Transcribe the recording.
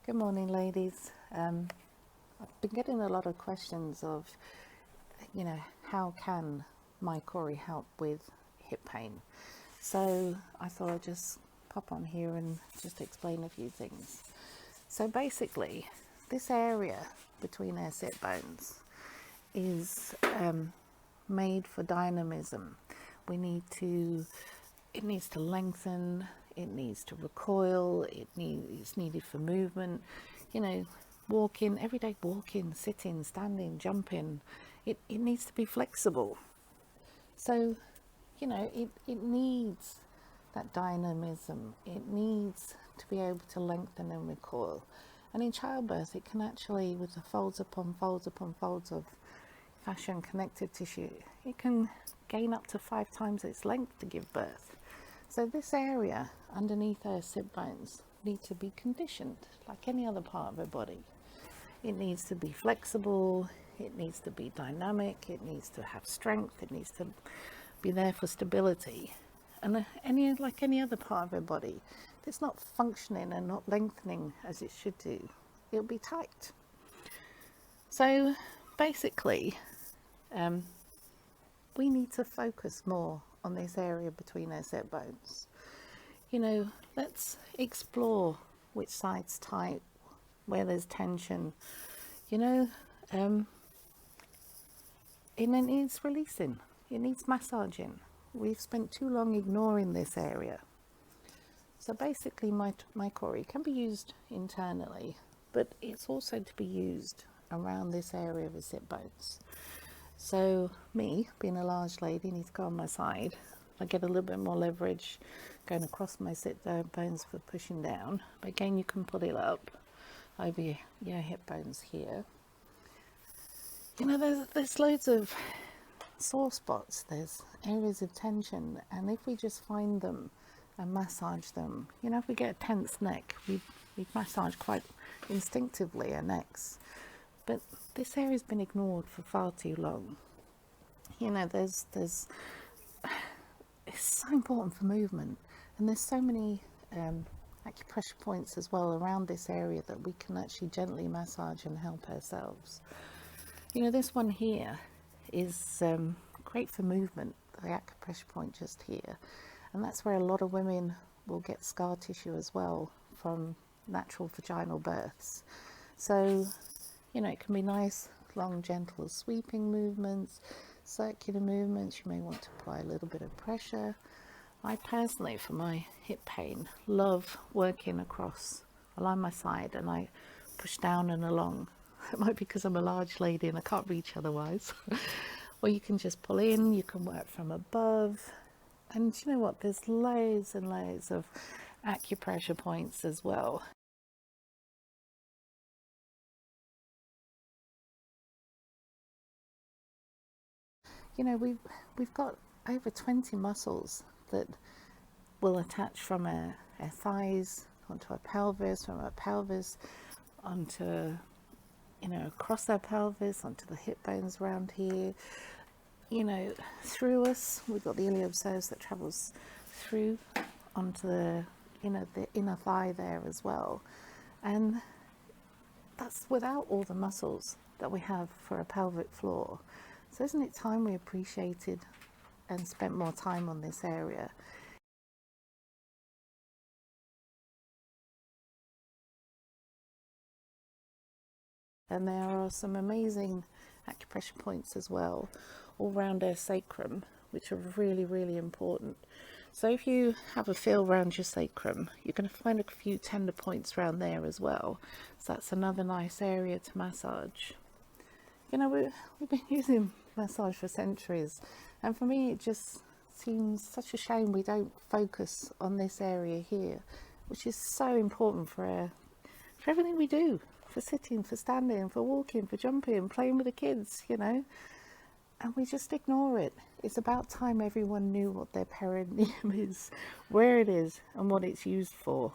Good morning, ladies. I've been getting a lot of questions of, how can MyKORI help with hip pain? So I thought I'd just pop on here and just explain a few things. So basically, this area between our sit bones is made for dynamism. It needs to lengthen, it needs to recoil, it's needed for movement, walking, everyday walking, sitting, standing, jumping. It needs to be flexible. So, it needs that dynamism. It needs to be able to lengthen and recoil. And in childbirth, it can actually, with the folds upon folds upon folds of fascia and connective tissue, it can gain up to 5 times its length to give birth. So this area underneath our sit bones need to be conditioned like any other part of our body. It needs to be flexible, it needs to be dynamic, it needs to have strength, it needs to be there for stability. And like any other part of our body, if it's not functioning and not lengthening as it should do, it'll be tight. So basically, we need to focus more on this area between our sit bones. Let's explore which side's tight, where there's tension, and it needs releasing, it needs massaging. We've spent too long ignoring this area. So basically, MyKORI can be used internally, but it's also to be used around this area of the sit bones. So me, being a large lady, need to go on my side. I get a little bit more leverage going across my sit bones for pushing down. But again, you can pull it up over your hip bones here. There's loads of sore spots. There's areas of tension. And if we just find them and massage them, if we get a tense neck, we massage quite instinctively our necks. But this area's been ignored for far too long. It's so important for movement, and there's so many acupressure points as well around this area that we can actually gently massage and help ourselves. This one here is great for movement, the acupressure point just here, and that's where a lot of women will get scar tissue as well from natural vaginal births. So it can be nice, long, gentle, sweeping movements, circular movements. You may want to apply a little bit of pressure. I personally, for my hip pain, love working across along my side, and I push down and along. It might be because I'm a large lady and I can't reach otherwise. Or you can just pull in, you can work from above. And you know what? There's loads and loads of acupressure points as well. We've got over 20 muscles that will attach from our thighs onto our pelvis, from our pelvis onto, across our pelvis, onto the hip bones around here, through us. We've got the iliopsoas that travels through onto the inner thigh there as well. And that's without all the muscles that we have for a pelvic floor. So isn't it time we appreciated and spent more time on this area? And there are some amazing acupressure points as well, all around our sacrum, which are really, really important. So if you have a feel around your sacrum, you're going to find a few tender points around there as well. So that's another nice area to massage. We've been using massage for centuries, and for me it just seems such a shame we don't focus on this area here, which is so important for everything we do, for sitting, for standing, for walking, for jumping, playing with the kids, and we just ignore it. It's about time everyone knew what their perineum is, where it is, and what it's used for.